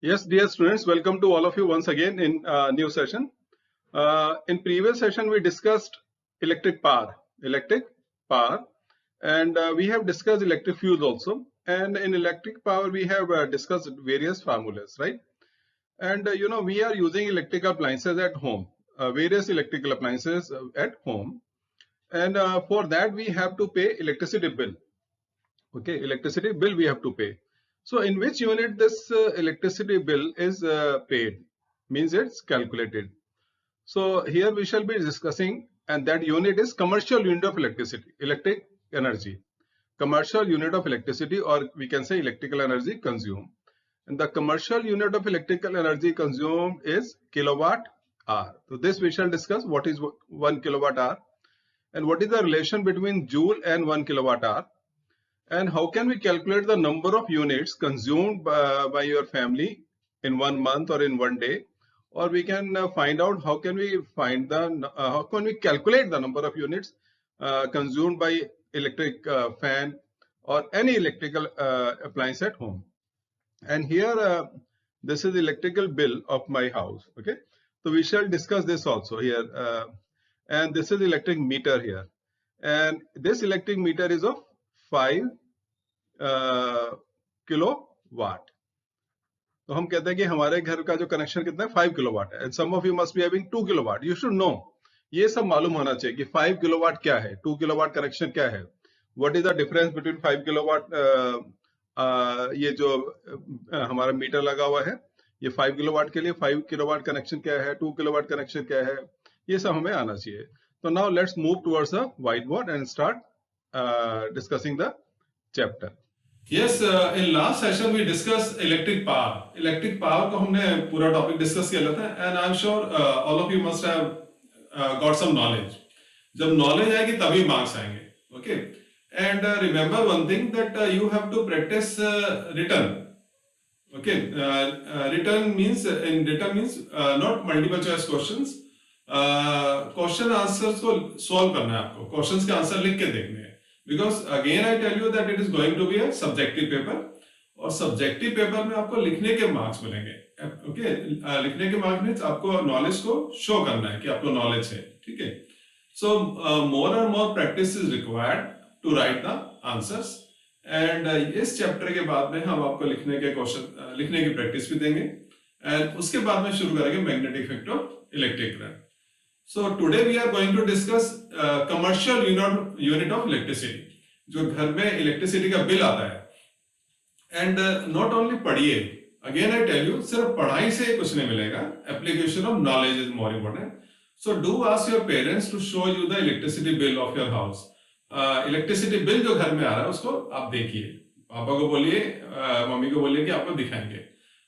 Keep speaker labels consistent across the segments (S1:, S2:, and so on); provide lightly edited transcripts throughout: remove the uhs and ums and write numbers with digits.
S1: Yes, dear students, welcome to all of you once again in new session. In previous session, we discussed electric power, and we have discussed electric fuels also. And in electric power, we have discussed various formulas, right? And we are using electrical appliances at home, various electrical appliances at home, and for that we have to pay electricity bill. Okay, electricity bill we have to pay. So in which unit this electricity bill is paid, means it's calculated. So here we shall be discussing, and that unit is commercial unit of electricity, electric energy, commercial unit of electricity, or we can say electrical energy consumed. And the commercial unit of electrical energy consumed is kilowatt hour. So this we shall discuss what is 1 kilowatt hour and what is the relation between joule and 1 kilowatt hour. And how can we calculate the number of units consumed by your family in 1 month or in 1 day? Or we can find out how can we calculate the number of units consumed by electric fan or any electrical appliance at home. And here this is electrical bill of my house. Okay, so we shall discuss this also here. And this is electric meter here, and this electric meter is of 5 kilowatt. तो हम कहते हैं कि हमारे घर का जो connection कितना है 5 किलोवाट है. Some of you must be having 2 kilowatt. You should know, ये सब मालूम होना चाहिए कि 5 किलोवाट क्या है, 2 किलोवाट कनेक्शन क्या है, what is the difference between 5 kilowatt. ये जो हमारा मीटर लगा हुआ है, ये 5 किलोवाट के लिए 5 किलोवाट कनेक्शन क्या है, 2 किलोवाट कनेक्शन क्या है, ये सब हमें आना चाहिए. तो now let's move towards the white board and start discussing the chapter.
S2: Yes, in last session we discussed electric power. Electric power को हमने पूरा टॉपिक डिस्कस किया था, and I'm sure all of you must have got some knowledge. जब knowledge आएगी तभी marks आएंगे. Okay, and remember one thing that you have to practice written. Okay, written means not multiple choice questions. Question answers को solve करना है आपको. Questions के answer लिख के देखने हैं. Because again I tell you that it is going to be a subjective paper, और subjective paper में आपको लिखने के marks मिलेंगे. Okay, लिखने के marks में आपको knowledge को show करना है कि आपको knowledge है, ठीक है. So more and more practice is required to write the answers. And इस chapter के बाद में हम आपको लिखने के क्वेश्चन लिखने की practice भी देंगे, and उसके बाद में शुरू करेंगे magnetic effect of electric current. So today we are going to discuss commercial unit of electricity, जो घर में electricity का बिल आता है. And not only पढ़िए, again I tell you, सिर्फ पढ़ाई से कुछ नहीं मिलेगा. Application of knowledge is more important. So do ask your parents to show you the electricity bill of your house. Electricity bill जो घर में आ रहा है उसको आप देखिए. पापा को बोलिए, मम्मी को बोलिए कि आपको दिखाएंगे.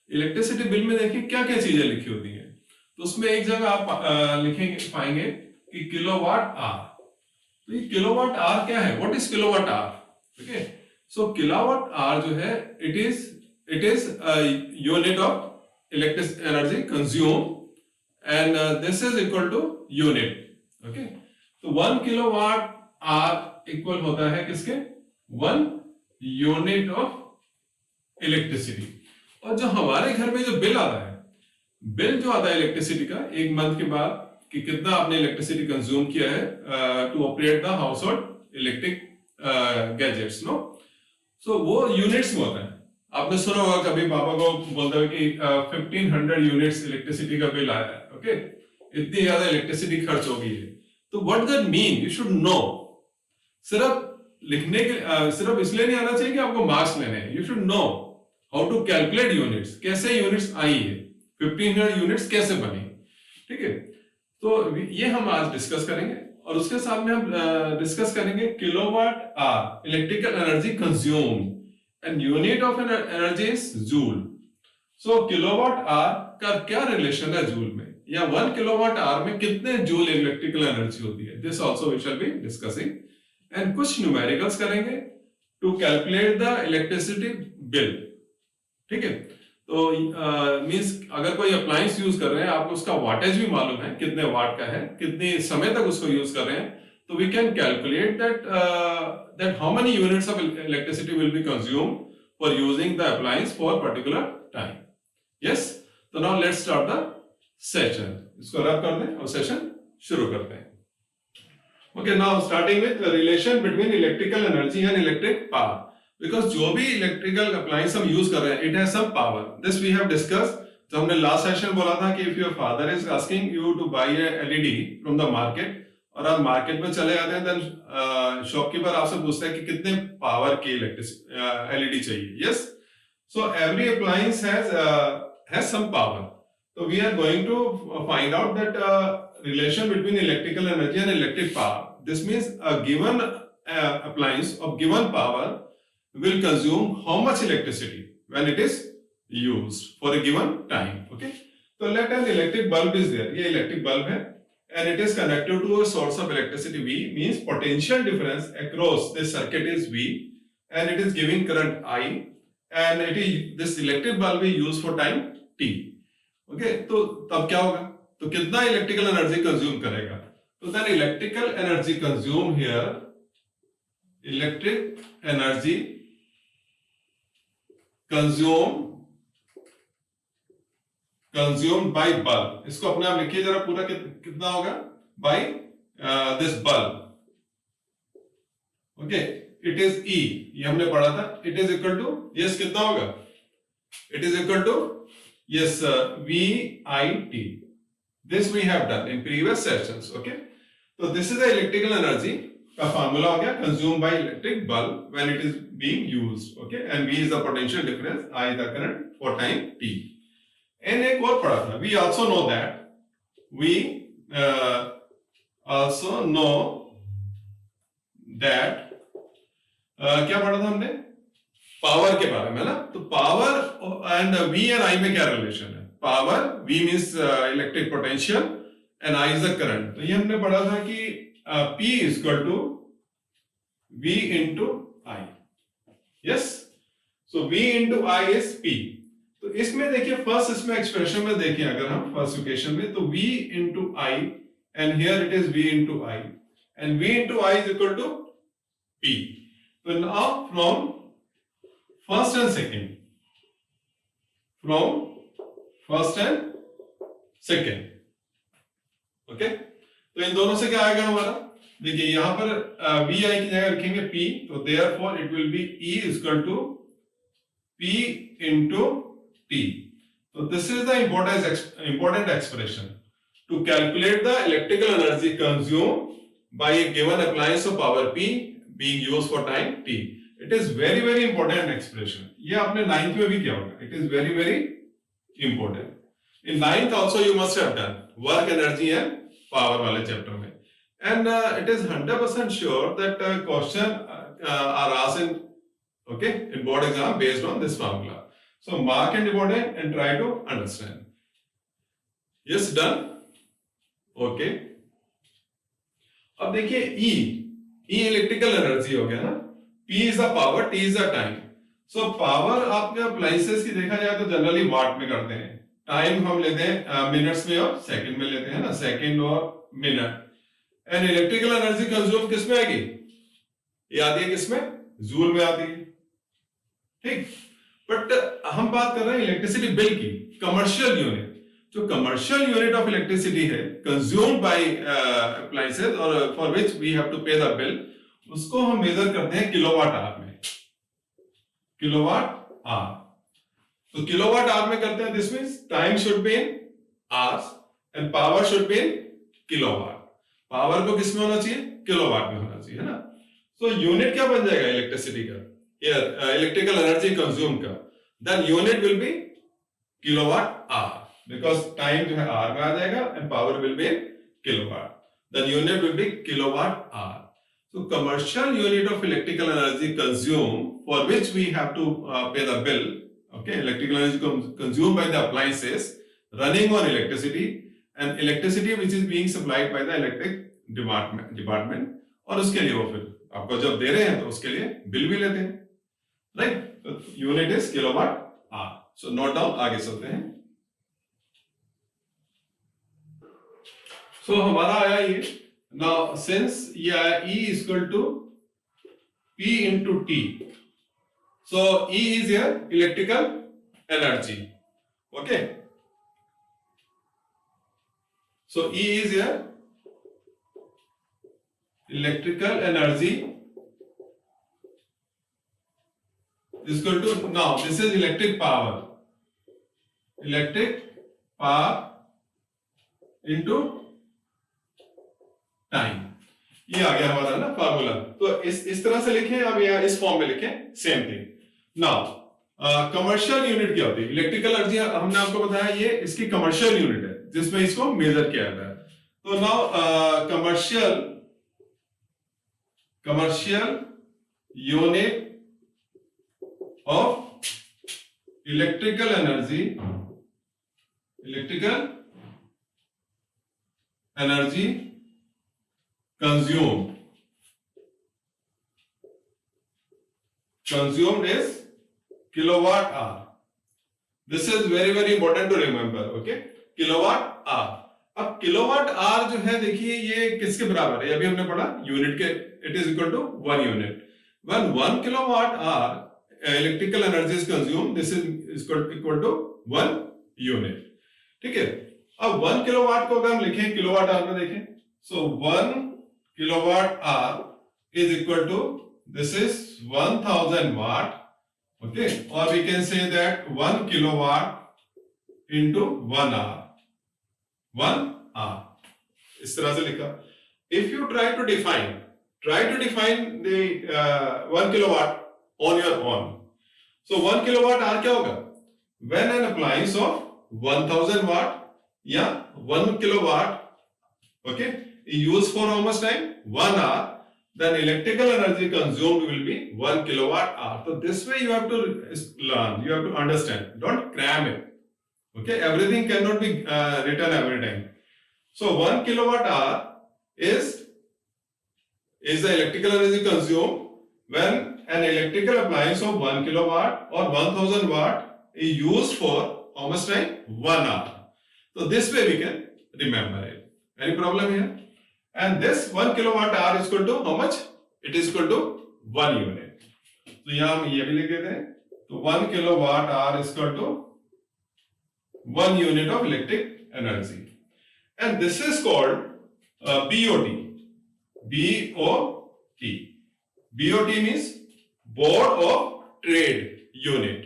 S2: Electricity bill में देखिए क्या क्या चीजें लिखी होती हैं. तो उसमें एक जगह आप लिखेंगे पाएंगे कि किलोवाट आवर. तो ये किलोवाट आवर क्या है? What is kilowatt hour? Okay, so kilowatt hour जो है it is unit of electric energy consume, and this is equal to unit. Okay, तो 1 किलोवाट आवर इक्वल होता है किसके? 1 यूनिट ऑफ इलेक्ट्रिसिटी. और जो हमारे घर में जो बिल आता है, बिल जो आता है इलेक्ट्रिसिटी का एक मंथ के बाद कि कितना आपने इलेक्ट्रिसिटी कंज्यूम किया है to operate the household electric gadgets, no. So वो यूनिट्स में होता है. आपने सुना होगा कभी पापा को बोलते हुए कि 1500 यूनिट्स इलेक्ट्रिसिटी का बिल आया है. ओके, इतनी ज्यादा इलेक्ट्रिसिटी खर्च हो गई है. तो what does that mean? You should no. सिर्फ लिखने के सिर्फ इसलिए नहीं आना चाहिए कि आपको मार्क्स लेने हैं. You should know how to calculate units. कैसे यूनिट्स आई है, 1500 यूनिट्स कैसे बनी, ठीक है. तो ये हम आज डिस्कस करेंगे, और उसके साथ में हम डिस्कस करेंगे kilowatt hour electrical energy consumed, and unit of energy is joule. So kilowatt our का क्या रिलेशन है जूल में, या 1 किलोवाट आवर में कितने जूल इलेक्ट्रिकल एनर्जी होती है. This also we shall be discussing, and कुछ न्यूमेरिकल्स करेंगे to calculate the electricity bill, ठीक है. तो मींस अगर कोई अप्लायंस यूज कर रहे हैं, आपको उसका वाटेज भी मालूम है कितने वाट का है, कितने समय तक उसको यूज कर रहे हैं, तो we can calculate that how many units of electricity will be consumed for using the appliance for particular time. Yes, तो now let's start the session. इसको रब कर दें और सेशन शुरू करते हैं. Okay, now starting with the relation between electrical energy and electric power. Because जो भी electrical appliance हम use कर रहे हैं, it has some power. This we have discussed. तो हमने last session बोला था कि if your father is asking you to buy a LED from the market और आप market में चले जाते हैं, then shopkeeper आपसे पूछता है कि कितने power की LED चाहिए. Yes. So every appliance has some power. So we are going to find out that relation between electrical energy and electric power. This means a given appliance of given power will consume how much electricity when it is used for a given time. Okay. So let an electric bulb is there. ये electric bulb है and it is connected to a source of electricity V, means potential difference across this circuit is V and it is giving current I and it is this electric bulb is used for time T. Okay. तो तब क्या होगा? तो कितना electrical energy consume करेगा? तो then electrical energy consume here, electric energy consume by bulb. इसको अपने आप लिखिए जरा पूरा, कितना होगा by this bulb. Okay, it is E, ये हमने पढ़ा था. It is equal to, yes कितना होगा? It is equal to yes VIT. This we have done in previous sessions. Okay, so this is the electrical energy का formula हो गया, consumed by electric bulb when it is being used. Okay, and V is the potential difference, I is the current for time T. And एक और पढ़ा था, we also know that क्या पढ़ा था हमने? पावर के बारे में ना. तो power and V and I में क्या रिलेशन है? Power, V means electric potential and I is the current. तो ये हमने पढ़ा था कि P is equal to V into I. Yes, so V into I is P. तो इसमें देखिए फर्स्ट, इसमें एक्सप्रेशन में देखिए अगर हम फर्स्ट इक्वेशन में, तो V into I and here it is V into I and V into I is equal to P. तो now from first and second, from first and second. Okay, तो इन दोनों से क्या आएगा हमारा? देखिए यहां पर VI की जगह रखेंगे P, तो therefore it will be E is equal to P into T. So this is the important expression to calculate the electrical energy consumed by a given appliance of power P being used for time T. It is very important expression. ये आपने 9th में भी किया होगा. It is very important. In 9th also you must have done work, energy and power वाले chapter में. And it is 100% sure that question are asked in board exam based on this formula. So mark and important and try to understand. Yes, done. Okay. अब देखिए E electrical energy हो गया ना. P is the power, T is the time. So power आपके appliances की देखा जाए तो जनरली वाट में करते हैं. टाइम हम लेते हैं मिनट्स में और सेकंड में लेते हैं ना, सेकंड और minute. And electrical energy consume किस में आएगी? ये आती है किसमें? जूल में आती है. ठीक, बट हम बात कर रहे हैं इलेक्ट्रिसिटी बिल की, कमर्शियल यूनिट. जो कमर्शियल यूनिट ऑफ इलेक्ट्रिसिटी है कंज्यूम्ड बाय अप्लायंसेस और for which we have to pay the bill, उसको हम मेजर करते हैं किलोवाट आवर में. Kilowatt hour. तो किलोवाट आवर में करते हैं. This means time should be in hours and power should be in kilowatt. Power को किस में होना चाहिए? किलोवाट में होना चाहिए, है ना. सो यूनिट क्या बन जाएगा इलेक्ट्रिसिटी का, इलेक्ट्रिकल एनर्जी कंज्यूम का? Then unit will be kilowatt hour, because time जो है आवर में आ जाएगा and power will be in kilowatt. Then unit will be kilowatt hour. So commercial unit of electrical energy consumed for which we have to pay the bill. Okay, electrical energy consumed by the appliances running on electricity and electricity which is being supplied by the electric department. और उसके लिए वो फिर आपको जब दे रहे हैं तो उसके लिए बिल भी लेते हैं, right. Unit is kilowatt our. So note down, आगे चलते हैं. सो हमारा आया ये. Now, since E is equal to P into T, so E is your electrical energy. Okay, so E is here, electrical energy is equal to, now this is electric power into time. ये आ गया हमारा ना formula. तो इस तरह से लिखें, अब यहाँ इस फॉर्म में लिखें, same thing. Now commercial unit क्या होती है? इलेक्ट्रिकल एनर्जी हमने आपको बताया ये इसकी कमर्शियल यूनिट है जिसमें इसको मेजर किया जाता है। तो now commercial unit of electrical energy consumed is kilowatt hour. This is very important to remember. Okay, kilowatt hour। अब किलोवाट आवर जो है देखिए ये किसके बराबर है? अभी हमने पढ़ा यूनिट के, it is equal to 1 unit. When 1 kilowatt hour electrical energy is consumed, this is equal to 1 unit। ठीक है, अब 1 किलोवाट को अगर हम लिखें किलोवाट आवर में देखें, so 1 kilowatt hour is equal to, this is 1000 watt, okay, or we can say that 1 kilowatt into 1 hour, 1 hour, इस तरह से लिखा। If you try to define the 1 kilowatt on your own, so 1 kilowatt hour क्या होगा? When an appliance of 1000 watt या 1 kilowatt, okay, used for how much time? 1 hour, then electrical energy consumed will be 1 kilowatt hour. So this way you have to learn, you have to understand, don't cram it. Okay, everything cannot be written every time. So 1 kilowatt hour is the electrical energy consumed when an electrical appliance of 1 kilowatt or 1000 watt is used for how much time? 1 hour. So this way we can remember it. Any problem here? And this 1 kilowatt hour is equal to how much? It is equal to 1 unit. तो यहाँ हम ये भी लिख देते हैं, तो 1 kilowatt hour is equal to 1 unit of electric energy, and this is called BOT. BOT means Board of Trade Unit.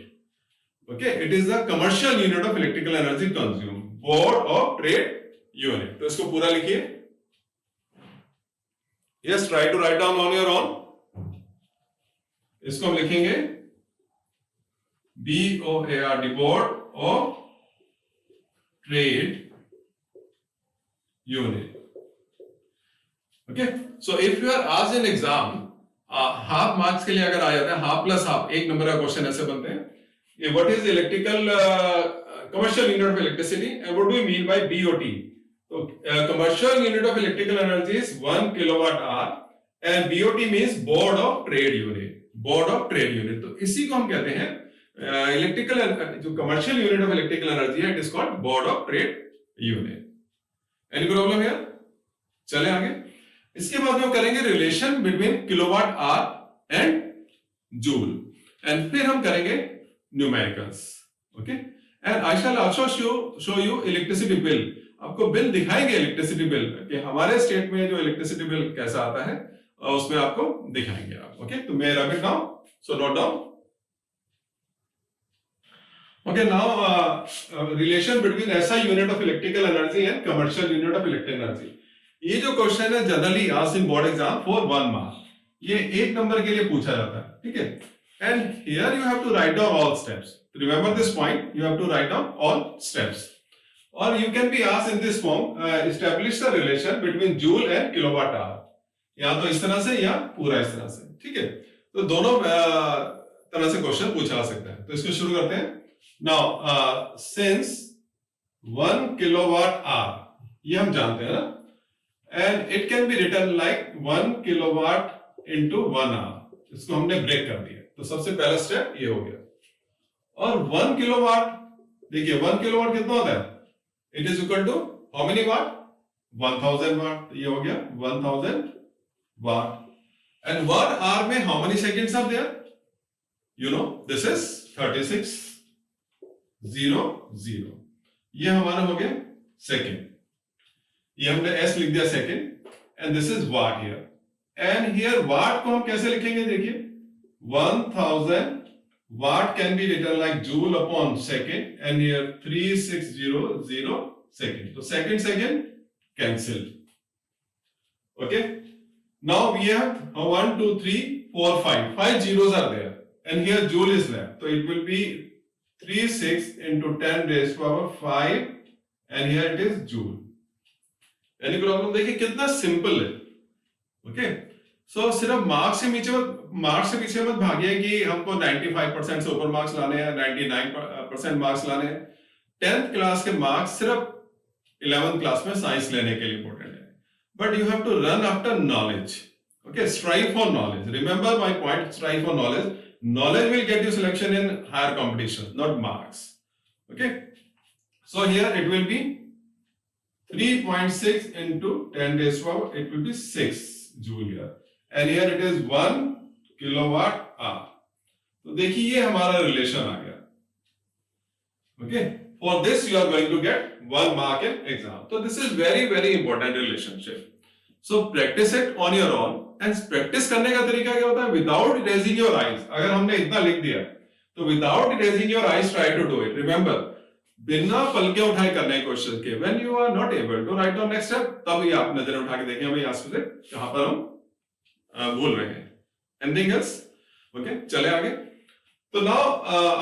S2: Okay, it is the commercial unit of electrical energy consumed. Board of Trade Unit. तो इसको पूरा लिखिए। Yes, try to write down on your own. इसको हम लिखेंगे BOARD, Board of Trade Unit. Okay, so if you are asked in exam, half marks के लिए अगर आ जाता है, हाफ प्लस हाफ, एक नंबर का क्वेश्चन ऐसे बनते हैं, ये what is electrical commercial unit of electricity and what do we mean by BOT? तो commercial unit of electrical energy is 1 kilowatt hour and BOT means Board of Trade Unit. Board of Trade Unit, तो इसी को हम कहते हैं electrical, जो commercial unit of electrical energy है, it is called board of trade unit. Any problem here? चले आगे। इसके बाद हम करेंगे relation between kilowatt hour and joule, and फिर हम करेंगे numericals. Okay, and I shall also show you electricity bill. आपको बिल दिखाएंगे इलेक्ट्रिसिटी बिल कि हमारे स्टेट में जो इलेक्ट्रिसिटी बिल कैसा आता है, उसमें आपको दिखाएंगे आप। ओके, तो मैं रख it down, so note down. Okay, now relation between SI unit of electrical energy and commercial unit of electric energy. ये जो क्वेश्चन है generally asked in board exam for 1 mark, ये 1 नंबर के लिए पूछा जाता है। ठीक है, and here you have to write down all steps. Remember this point, you have to write down all steps, और you can be asked in this form, establish the relation between joule and kilowatt hour, या तो इस तरह से या पूरा इस तरह से। ठीक है, तो दोनों तरह से क्वेश्चन पूछा जा सकता है। तो इसको शुरू करते हैं। Now, since 1 kilowatt hour, ये हम जानते हैं ना, and it can be written like 1 kilowatt into 1 hour, इसको हमने ब्रेक कर दिया। तो सबसे पहला स्टेप ये हो गया। और 1 किलोवाट, देखिए 1 किलोवाट कितना होता है? It is equal to how many watt? 1000 watt. ये हो गया 1000 वाट। एंड 1 hour में how many seconds are there? You know, this is 36 0 0, ये हमारा हो गया सेकेंड, ये हमने s लिख दिया second, and this is what here, and here वाट को हम कैसे लिखेंगे, देखिए 1000 watt can be written like joule upon second, and here 3600 second, so second cancelled. Okay, now we have 1 2 3 4 5 zeros are there, and here joule is left, so it will be 36 into 10 raised to power 5, and here it is joule. यानी problem देखिए कितना simple है. Okay, सो सिर्फ marks से पीछे मत भागिए कि हमको 95% से ऊपर मार्क्स लाने हैं, 99% मार्क्स लाने हैं. 10th क्लास के मार्क्स सिर्फ 11th क्लास में साइंस लेने के लिए इंपॉर्टेंट है, but you have to run after knowledge. Okay, strive for knowledge. Remember my point, strive for knowledge. Knowledge will get you selection in higher competition, not marks. Okay, so here it will be 3.6 into 10 raised to power, it will be 6 joule here, and here it is 1 kilowatt hour. तो देखिए ये हमारा relation आ गया. Okay, for this you are going to get 1 mark in exam. So this is very important relationship. So practice it on your own. And practice करने का तरीका क्या होता है, विदाउट इरेजिंग योर आईज. अगर हमने इतना लिख दिया तो without erasing your eyes try to do it. Remember, बिना पलके उठाए करने की कोशिश किए. When you are not able to write down next step, तब ये आप नजर उठा के देखें भाई यहाँ से कहां पर हम भूल रहे हैं. Anything else? ओके, चले आगे. तो now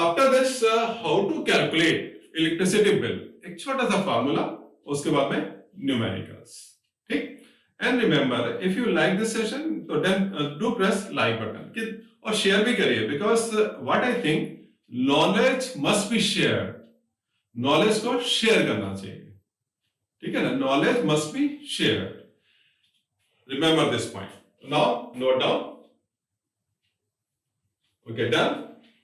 S2: after this, how to calculate electricity bill. एक छोटा सा फार्मूला, उसके बाद में न्यूमेरिकल्स. ठीक. And remember, if you like this session, so then do press like button और share भी करिए, because what I think, knowledge must be shared. Knowledge को share करना चाहिए. ठीक है ना? Knowledge must be shared. Remember this point. Now note down. Okay, done.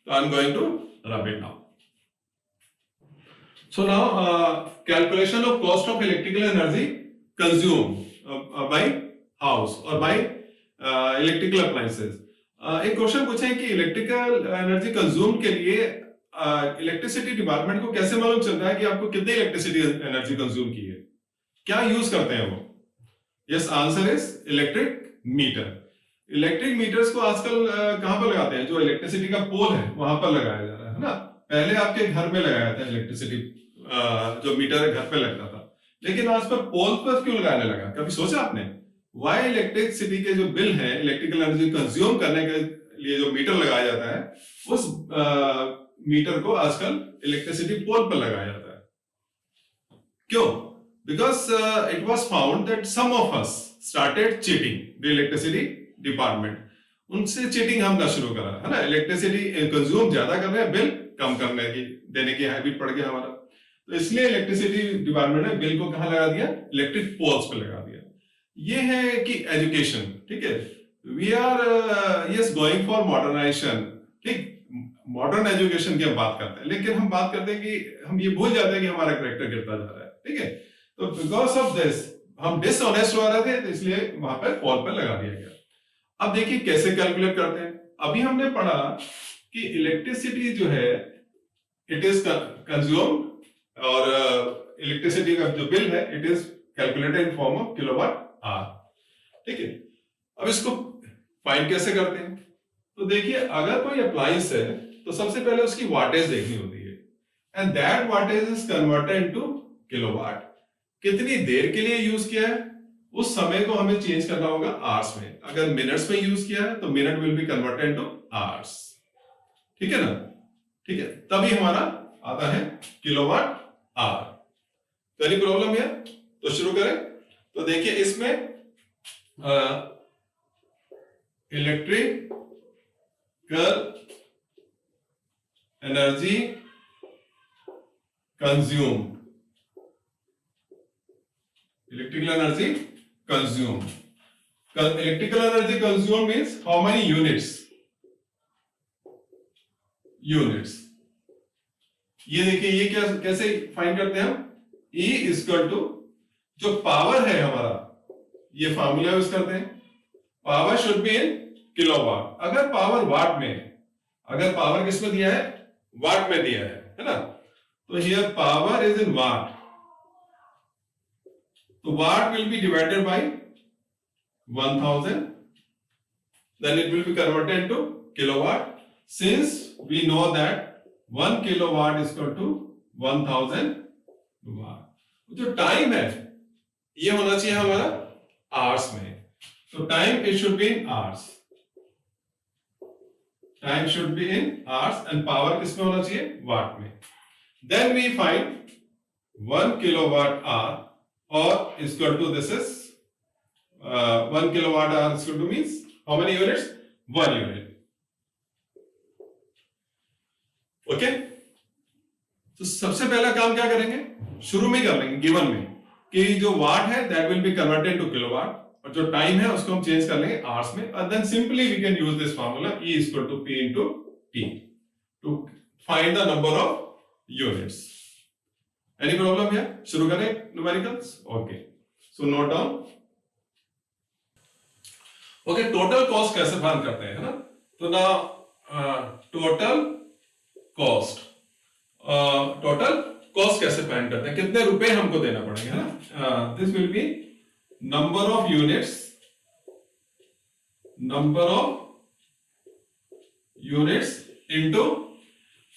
S2: So I'm going to rub it now. So now calculation of cost of electrical energy consumed by house or by electrical appliances. एक question पूछे कि electrical energy consume के लिए electricity department को कैसे मालूम चलता है कि आपको कितनी इलेक्ट्रिसिटी एनर्जी कंज्यूम की है, क्या यूज करते हैं वो? Yes, answer is electric meter. Electric metres को आजकल कहां पर लगाते हैं? जो इलेक्ट्रिसिटी का पोल है वहां पर लगाया जा रहा है ना. पहले आपके घर में लगाया था इलेक्ट्रिसिटी, जो मीटर घर पे लगता था, लेकिन आज पर पोल पर क्यों लगाने लगा? कभी सोचा आपने? वाई इलेक्ट्रिसिटी के जो बिल है, इलेक्ट्रिकल एनर्जी कंज्यूम करने के लिए जो मीटर लगाया जाता है, उस मीटर को आजकल इलेक्ट्रिसिटी पोल पर लगाया जाता है. क्यों? Because it was found that some of us started cheating the electricity department. उनसे चीटिंग हमने शुरू करा है ना. इलेक्ट्रिसिटी कंज्यूम ज्यादा कर रहे हैं, बिल कम करने की देने की हैबिट पड़ गया हमारा. तो इसलिए इलेक्ट्रिसिटी डिपार्टमेंट ने बिल को कहां लगा दिया? इलेक्ट्रिक पोल्स पे लगा दिया. ये है कि एजुकेशन. ठीक है, we are yes going for modernisation. ठीक, मॉडर्न एजुकेशन की हम बात करते हैं, लेकिन हम बात करते हैं कि हम ये भूल जाते हैं कि हमारा करेक्टर गिरता जा रहा है. ठीक है, तो बिकॉज ऑफ दिस हम डिसऑनेस्ट हो रहे थे, तो इसलिए वहां पर पोल पर लगा दिया गया. अब देखिए कैसे कैलकुलेट करते हैं. अभी हमने पढ़ा कि इलेक्ट्रिसिटी जो है इट इज कंज्यूम्ड, और इलेक्ट्रिसिटी का जो बिल है it is calculated in form of kilowatt hour. ठीक है, अब इसको फाइंड कैसे करते हैं? तो देखिए, अगर कोई अप्लायंस है तो सबसे पहले उसकी वाटेज देखनी होती है, and that wattage is converted into kilowatt. कितनी देर के लिए यूज किया है उस समय को हमें चेंज करना होगा आवर्स में. अगर मिनट्स में यूज किया है तो minute will be converted into hours. ठीक है ना? ठीक है, तभी हमारा आता है किलोवाट आवर. तो एनी प्रॉब्लम है? तो शुरू करें. तो देखिए, इसमें electrical energy consume, electrical energy consume. Electrical energy consume means how many units. ये देखिए, ये क्या कैसे फाइंड करते हैं हम? E इक्वल टू जो पावर है हमारा, ये फार्मूला यूज करते हैं. Power should be in kilowatt. अगर पावर वाट में, अगर पावर किस में दिया है? वाट में दिया है ना. So here power is in watt. So watt will be divided by 1000. Then it will be converted into kilowatt. Since we know that 1 kilowatt is equal to 1000 watt. जो टाइम है ये होना चाहिए हमारा आवर्स में. So time it should be in hours. Time should be in hours and power किसमें होना चाहिए? वाट में. Then we find 1 kilowatt hour or is equal to this is 1 kilowatt hour is equal to means how many units? 1 unit. Okay? तो सबसे पहला काम क्या करेंगे? शुरू में कर लेंगे गिवन में कि जो वाट है that will be converted to kilowatt और जो टाइम है उसको हम चेंज कर लेंगे आवर्स में और then simply we can use this formula E is equal to P into T to find the number of units. Any problem here? शुरू करें numericals. Okay, so note down. Okay, total cost कैसे find करते हैं, है ना? तो ना total cost कैसे फाइंड करते हैं, कितने रुपए हमको देना पड़ेंगे, है ना? This will be number of units into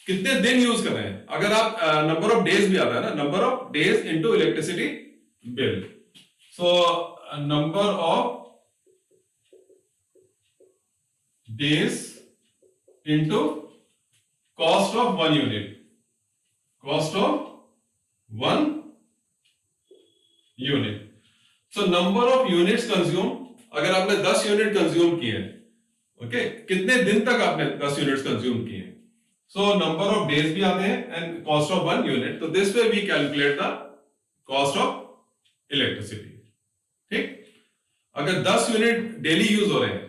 S2: कितने दिन यूज कर रहे हैं. अगर आप नंबर ऑफ डेज भी आता है ना, number of days into electricity bill. So number of days into cost of 1 unit. Cost of 1 unit. So number of units consumed. अगर आपने 10 यूनिट कंज्यूम किए, ओके, कितने दिन तक आपने 10 यूनिट्स कंज्यूम किए. सो नंबर ऑफ डेज भी आते हैं एंड कॉस्ट ऑफ 1 यूनिट. तो this way we calculate the cost of electricity. ठीक, अगर 10 यूनिट डेली यूज हो रहे हैं,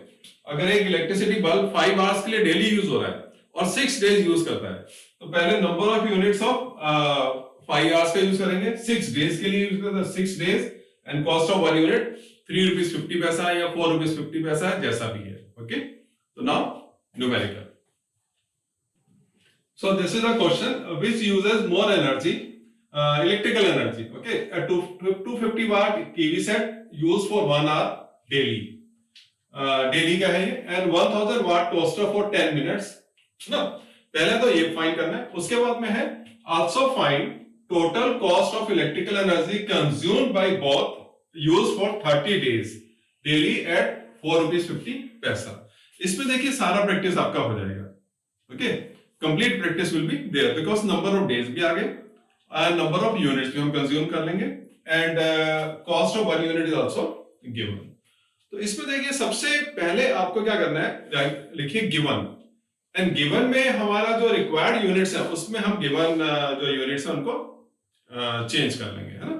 S2: अगर एक इलेक्ट्रिसिटी बल्ब 5 आवर्स के लिए डेली यूज हो रहा है और 6 डेज यूज करता है, तो पहले number of units of 5 hours का यूज करेंगे, 6 डेज के लिए यूज करता है 6 days and cost of 1 unit 3 rupees 50 पैसा या 4 रुपीज 50 पैसा है, जैसा भी है. ओके, तो now numerical. So this is a question which uses more energy, electrical energy. Okay, a 250 watt PV set used for 1 hour daily. Daily का है ये and 1000 watt toaster for 10 minutes ना. पहले तो ये फाइंड करना है, उसके बाद में है also find total cost of electrical energy consumed by both used for 30 days daily at 4 rupees 50 paisa. इसमें देखिए सारा प्रैक्टिस आपका हो जाएगा. Okay, complete practice will be there because number of days भी आ गए एंड नंबर ऑफ यूनिट्स भी हम कंज्यूम कर लेंगे and cost of 1 unit is also given. तो इसमें देखिए सबसे पहले आपको क्या करना है, लिखिए गिवन एंड गिवन में हमारा जो रिक्वायर्ड यूनिट्स है उसमें हम गिवन जो यूनिट्स है उनको चेंज कर लेंगे, है ना.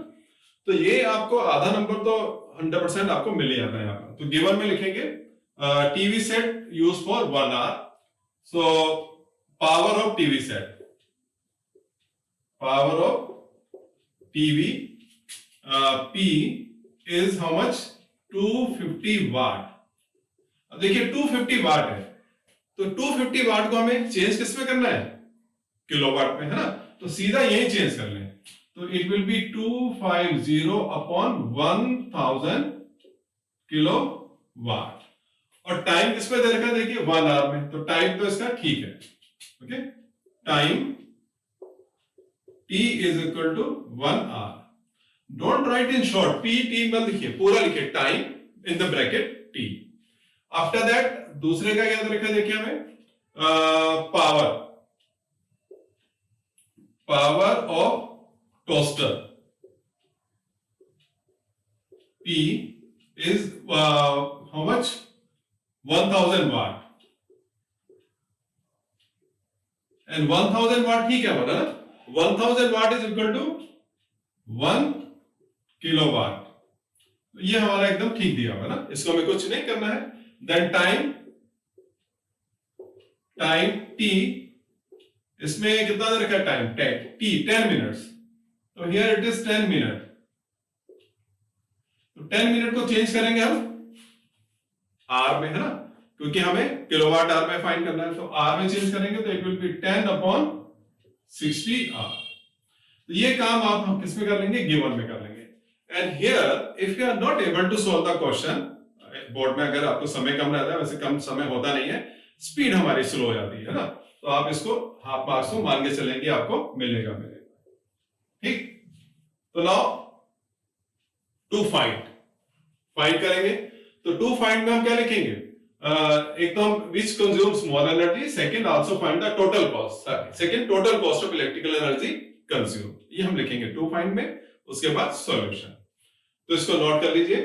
S2: तो ये आपको आधा नंबर तो 100% आपको मिल ही जाता है यहाँ पर. तो गिवन में लिखेंगे TV set use for 1 hour. So power of TV set, power of TV P is how much, 250 watt. अब देखिए 250 वाट है, तो 250 वाट को हमें चेंज किस में करना है, किलोवाट में, है ना. तो सीधा यही चेंज कर लें. तो it will B 250 upon 1000 kilowatt और टाइम किस में दे रखा है, देखिए 1 आवर में. तो टाइम तो इसका ठीक है. Okay, time T is equal to 1 hour. Don't write in short, P T मत लिखिए, पूरा लिखिए time in the bracket T. After that दूसरे का क्या लिखा है, देखिए हमें power of toaster P is how much, 1000 watt and 1000 watt ठीक है बोला ना. 1000 watt is equal to 1 kilowatt. ये हमारा एकदम ठीक दिया हुआ ना, इसको हमें कुछ नहीं करना है. देन टाइम T, इसमें कितना दे रखा है टाइम, T 10 मिनट्स. तो हियर इट इज 10 मिनट. तो 10 मिनट को चेंज करेंगे हम आर में, है ना, क्योंकि हमें किलोवाट आवर में फाइंड करना है. तो आर में चेंज करेंगे तो it will be 10 upon 60 hour. तो ये काम आप हम किस में कर लेंगे, गिवन में कर लेंगे। And here if you are not able to solve the question, board में अगर आपको समय कम रहता है, वैसे कम समय होता नहीं है, स्पीड हमारी स्लो हो जाती है ना, तो आप इसको हाफ मार्क्स को मान के चलेंगे, आपको मिलेगा। ठीक, तो नाउ टू फाइंड करेंगे। तो टू फाइंड में हम क्या लिखेंगे, एक तो हम which consumes more energy, second also find the total cost, second total cost of electrical energy consume, ये हम लिखेंगे टू फाइंड में। उसके बाद सॉल्यूशन, तो इसको नोट कर लीजिए।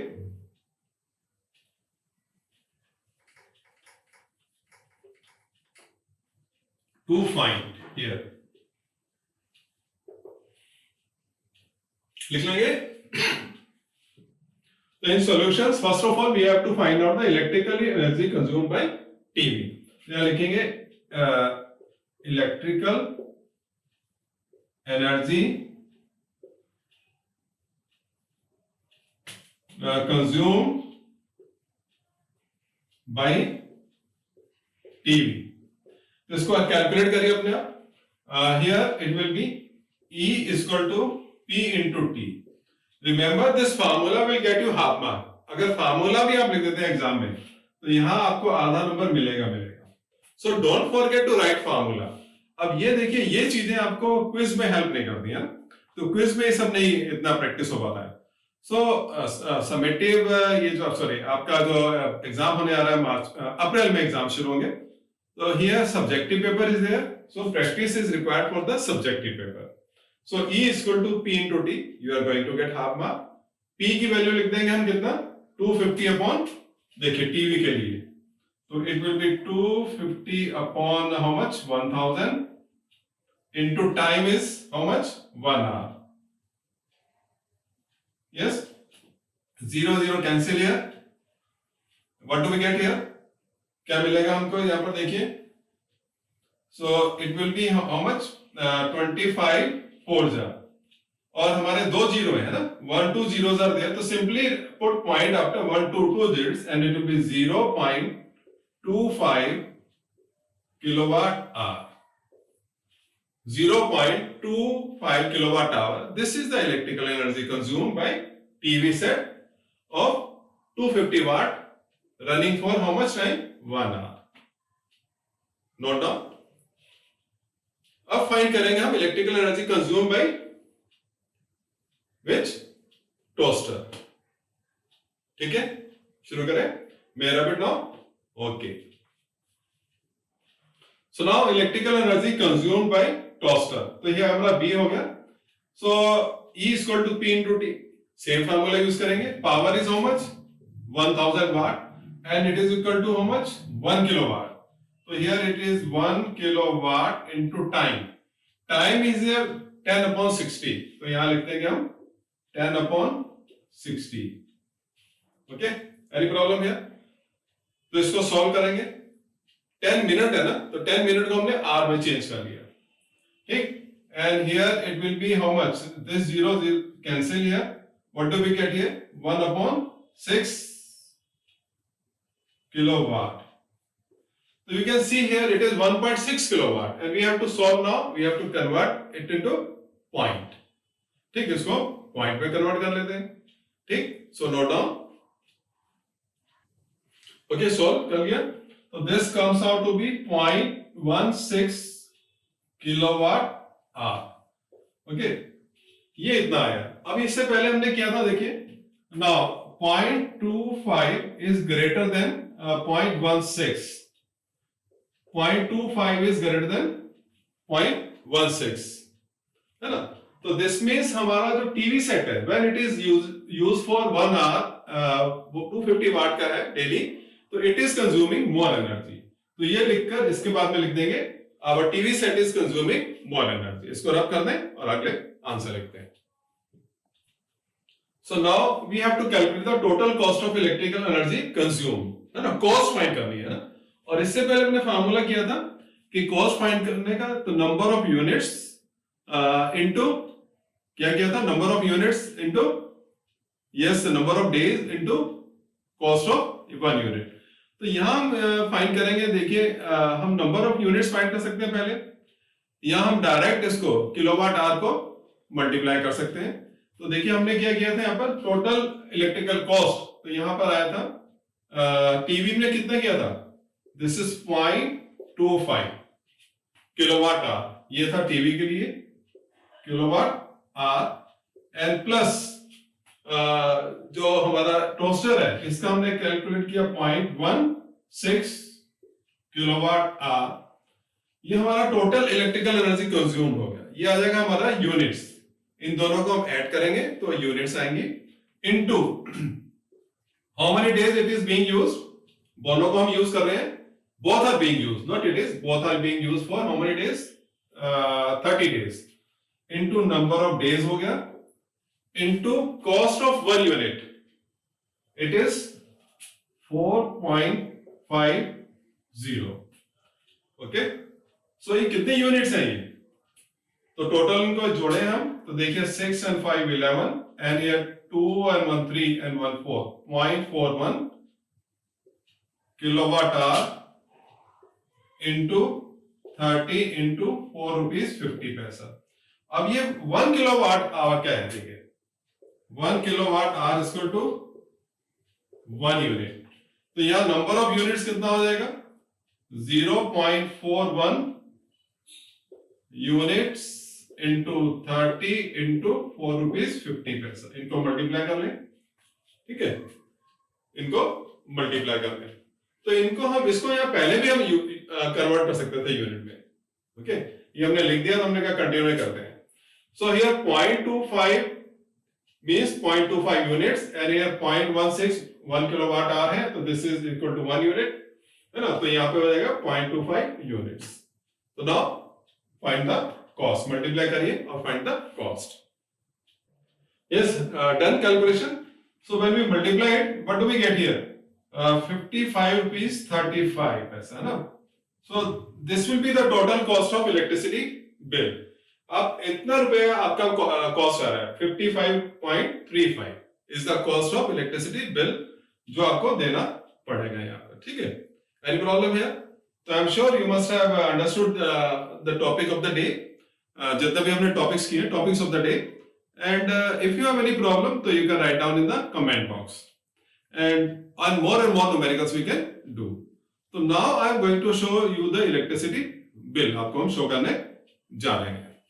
S2: टू फाइंड हियर लिख लेंगे। So in solutions, first of all, we have to find out the electrical energy consumed by TV. यहाँ लिखेंगे electrical energy consumed by TV. तो इसको कैलकुलेट करिए अपने आप। Here it will be E is equal to P into T. Remember this formula will get you half mark. अगर formula भी आप लिख देते हैं एग्जाम में, तो यहां आपको आधा नंबर मिलेगा। So don't forget to write formula. अब ये देखिए, ये चीजें आपको क्विज में हेल्प नहीं करती है, तो क्विज में ये सब नहीं इतना प्रैक्टिस हो पाता है। सो समेटिव ये जो सॉरी आपका जो एग्जाम होने आ रहा है मार्च अप्रैल में एग्जाम शुरू होंगे, तो here subjective paper is there, so practice is required for the subjective paper. So E is equal to P into T. You are going to get half mark. P की value लिख देंगे हम कितना, 250 upon, देखिए TV के लिए, तो it will be 250 upon how much, 1000 into time is how much, 1 hour. Yes, 0 0 cancel here. What do we get here? क्या मिलेगा हमको यहाँ पर देखिए, so it will be how much, 25 4 जा, और हमारे दो जीरो है ना, 1 2 zeros are there, तो simply put point after 1 2 2 digits and it will be 0.25 kilowatt hour. 0.25 kilowatt hour. This is the electrical energy consumed by TV set of 250 watt running for how much time, 1 hour. Note down. अब find करेंगे हम electrical energy consume by which, toaster. ठीक है, शुरू करें, मेरा bit now, okay. So now electrical energy consume by toaster, तो ये हमारा बी हो गया। So E is equal to P into T, same formula use करेंगे। Power is how much, 1000 watt and it is equal to how much, 1 kilowatt. So here it is 1 kilowatt into time. Time is here 10 upon 60. तो यहाँ लिख देंगे हम 10 upon 60. Okay? Any problem here? तो इसको solve करेंगे। 10 minute है ना, तो 10 मिनट को हमने आवर में चेंज कर लिया। ठीक? And here it will be how much? This 0 cancel here. What do we get here? 1 upon 6 kilowatt. So you can see here it is 1.6 kilowatt and we have to solve now, we have to convert it into point. ठीक, इसको point में convert कर लेते हैं। ठीक, so note down, okay, solve कर लिया। तो this comes out to be 0.16 kilowatt hour. Okay, ये इतना आया। अब इससे पहले हमने किया था, देखिए now 0.25 is greater than 0.16, 0.25 is greater than 0.16, है ना। तो दिस मीन्स हमारा जो टीवी सेट है, when it is use for 1 hour, 250 watt का है डेली, तो it is consuming more energy. तो ये लिखकर इसके बाद में लिख देंगे our TV set is consuming more energy. इसको रब कर दें और अगले आंसर लिखते हैं। So now we have to calculate the total cost of electrical energy consume, है ना, कॉस्ट फाइंड करनी है ना। और इससे पहले हमने फार्मूला किया था कि कॉस्ट फाइंड करने का, तो नंबर ऑफ यूनिट्स इनटू क्या किया था, number of units into, yes, number of days into cost of 1 unit. तो यहां हम फाइंड करेंगे, देखिए हम नंबर ऑफ यूनिट्स फाइंड कर सकते हैं। पहले यहां हम डायरेक्ट इसको किलोवाट आवर को मल्टीप्लाई कर सकते हैं। तो देखिए हमने क्या किया था यहाँ पर टोटल इलेक्ट्रिकल कॉस्ट, तो यहाँ पर आया था टीवी में कितना किया था, दिस इज 0.25 किलोवाट आवर, ये था टीवी के लिए किलोवाट आवर, एंड प्लस जो हमारा टोस्टर है इसका हमने कैलकुलेट किया 0.16 किलोवाट आवर। ये हमारा टोटल इलेक्ट्रिकल एनर्जी कंज्यूम हो गया, ये आ जाएगा हमारा यूनिट्स, इन दोनों को हम ऐड करेंगे तो यूनिट्स आएंगे, into how many days it is being used, दोनों को हम यूज कर रहे हैं, both are being used, not it is, both are being used for how many days, 30 days, into number of days हो गया, into cost of 1 unit, it is 4.50, okay, so ये कितने यूनिट्स हैं ये, तो टोटल इनको जोड़े हम तो देखिए 6 and 5 11 and here 2 and 1 3 and 1 4, 0.41 kilowatt hour into 30 into 4 rupees 50 पैसा। अब ये 1 किलोवाट आवर क्या है, देखिए 1 kilowatt hour equal to 1 unit, तो यहां नंबर ऑफ यूनिट्स कितना हो जाएगा 0.41 यूनिट्स इंटू 30 इंटू 4 रुपीज 50 पैसा, इनको मल्टीप्लाई कर लें, ठीक है, इनको मल्टीप्लाई कर लें, तो इनको हम इसको यहां पहले भी हम कन्वर्ट कर सकते थे यूनिट में, ओके, ये हमने लिख दिया तो हमने कहा कंटिन्यू करते हैं। So here 0.25 means 0.25 units and here 0.16 1 kilowatt hour है, तो this is equal to 1 unit, है ना, तो यहां पे हो जाएगा 0.25 यूनिट्स। तो now find the cost, multiply करिए और find the cost. Yes, done calculation. So when we multiply it, what do we get here, 55 rupees 35 पैसा, है ना, so this will be the total cost of electricity bill। अब इतना रुपया आपका cost आ रहा है 55.35 is the cost of electricity bill जो आपको देना पड़ेगा यहाँ पर, ठीक है, any problem here? तो I'm sure you must have understood the topic of the day, जितना भी हमने टॉपिक्स किए, topics of the day, and if you have any problem तो you can write down in the comment box, and more numericals we can do। तो now I am going to show you the electricity bill, आपको हम show करने जा रहे हैं।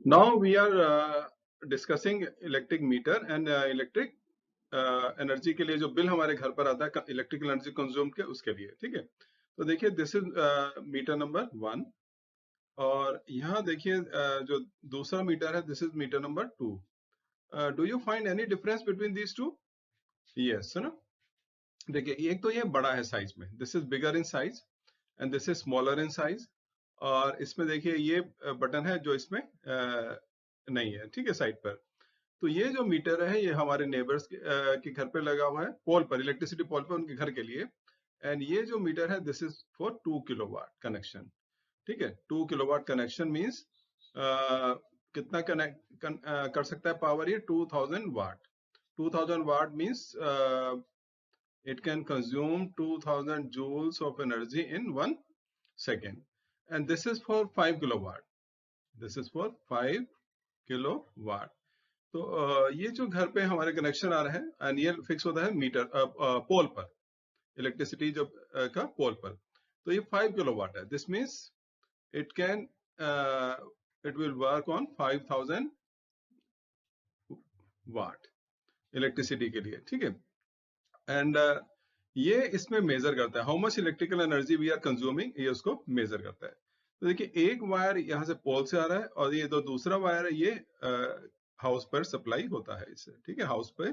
S1: Now we are discussing electric meter and electric energy के लिए जो बिल हमारे घर पर आता है इलेक्ट्रिकल एनर्जी कंज्यूम के, उसके लिए, ठीक है। तो देखिए दिस इज मीटर नंबर 1, और यहाँ देखिए जो दूसरा मीटर है this is meter number 2। Do you find any difference between these two? Yes, है ना। देखिए एक तो ये बड़ा है साइज में, this is bigger in size and this is smaller in size, और इसमें देखिए ये बटन है जो इसमें नहीं है, ठीक है, साइड पर। तो ये जो मीटर है ये हमारे नेबर्स के घर पे लगा हुआ है, पोल पर, इलेक्ट्रिसिटी पोल पर, उनके घर के लिए, एंड ये जो मीटर है this is for 2 kilowatt connection, ठीक है। 2 किलोवाट कनेक्शन मींस कितना कनेक्ट कर सकता है पावर, ये 2000 वाट। 2000 watt means it can consume 2000 joules of energy in 1 second, and this is for 5 kilowatt, this is for 5 kilowatt। तो ये जो घर पे हमारे कनेक्शन आ रहे हैं, एंड ये फिक्स होता है मीटर पोल पर, इलेक्ट्रिसिटी जो का पोल पर, तो ये 5 किलोवाट है, this means it can it will work on 5000 watt electricity के लिए, ठीक है। एंड ये इसमें मेजर करता है how much electrical energy we are consuming, ये उसको मेजर करता है। तो देखिए एक वायर यहाँ से पोल से आ रहा है, और ये जो दूसरा वायर है ये हाउस पर सप्लाई होता है इससे, ठीक है, हाउस पे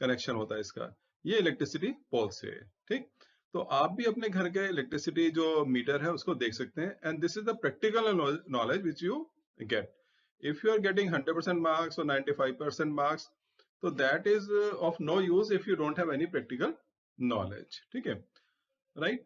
S1: कनेक्शन होता है इसका, ये इलेक्ट्रिसिटी पोल से है, ठीक। तो आप भी अपने घर के इलेक्ट्रिसिटी जो मीटर है उसको देख सकते हैं, and this is the practical knowledge which you get. If you are getting 100% marks और 95% मार्क्स, तो that is of no use if you don't have any practical knowledge, ठीक है, राइट।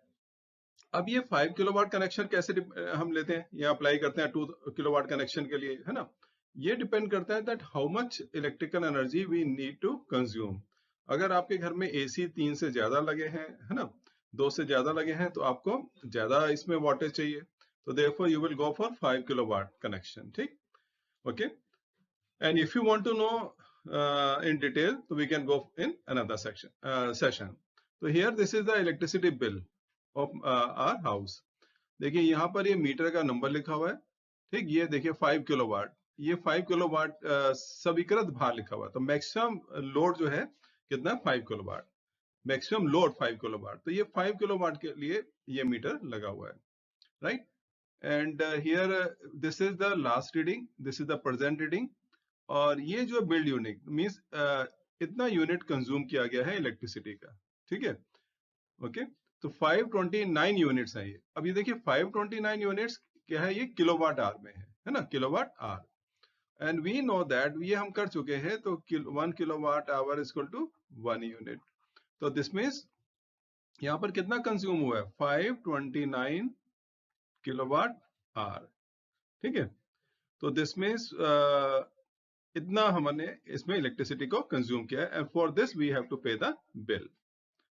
S1: अब ये 5 किलोवाट कनेक्शन कैसे हम लेते हैं या अप्लाई करते हैं 2 किलोवाट कनेक्शन के लिए, है ना। ये डिपेंड करता है that how much electrical energy we need to consume. अगर आपके घर में एसी 3 से ज्यादा लगे हैं, है ना, 2 से ज्यादा लगे हैं, तो आपको ज्यादा इसमें वाटेज चाहिए, तो therefore you will go for 5 kilowatt connection, ठीक। Okay, and if you want to know in detail, so we can go in another session. So here this is the electricity bill of our house. देखिए यहाँ पर ये metre का number लिखा हुआ है, ठीक, ये देखिए 5 किलोवाट, ये 5 किलोवाट सविकृत भार लिखा हुआ है, तो मैक्सिमम लोड जो है कितना, 5 किलोवाट, मैक्सिमम लोड 5 किलोवाट, तो ये 5 किलोवाट के लिए ये मीटर लगा हुआ है, right. And here this is the last reading, this is the present reading, और ये जो बिल्ड यूनिट मीन्स इतना यूनिट कंज्यूम किया गया है इलेक्ट्रिसिटी का, ठीक है, ओके। तो 529 यूनिट्स है ये। अब ये देखिए 529 यूनिट्स क्या है, ये किलोवाट आवर में है ना, kilowatt hour. And we know that ये हम कर चुके हैं, तो 1 kilowatt hour is equal to 1 unit. तो दिस मीन्स यहाँ पर कितना कंज्यूम हुआ है, 529 किलोवाट आवर, ठीक है। तो दिस मीन्स इतना हमने इसमें इलेक्ट्रिसिटी को कंज्यूम किया है, and for this we have to pay the bill,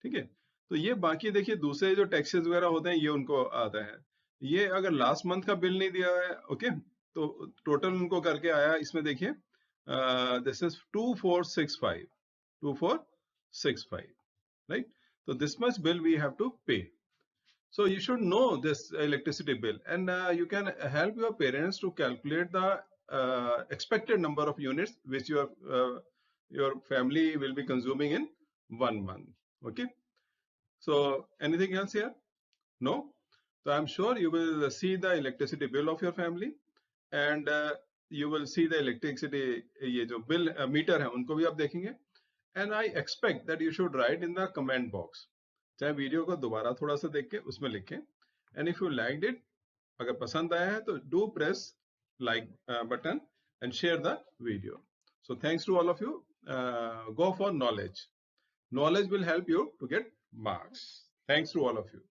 S1: ठीक है। तो ये बाकी देखिए दूसरे जो टैक्सेस वगैरह होते हैं ये उनको आता है, ये अगर लास्ट मंथ का बिल नहीं दिया है, ओके, तो टोटल उनको करके आया इसमें देखिए, दिस इज 2465, राइट। तो this much bill we have to pay. So you should know this electricity bill, and you can help your parents to calculate the expected number of units which your family will be consuming in 1 month. Okay. So anything else here? No. So I'm sure you will see the electricity bill of your family, and you will see the electricity ये जो bill meter है उनको भी आप देखेंगे, and I expect that you should write in the comment box. चाहे video को दोबारा थोड़ा सा देख के उसमें लिखें, and if you liked it, अगर पसंद आया है तो do press like button and share the video. So thanks to all of you. Go for knowledge. Knowledge will help you to get marks. Thanks to all of you.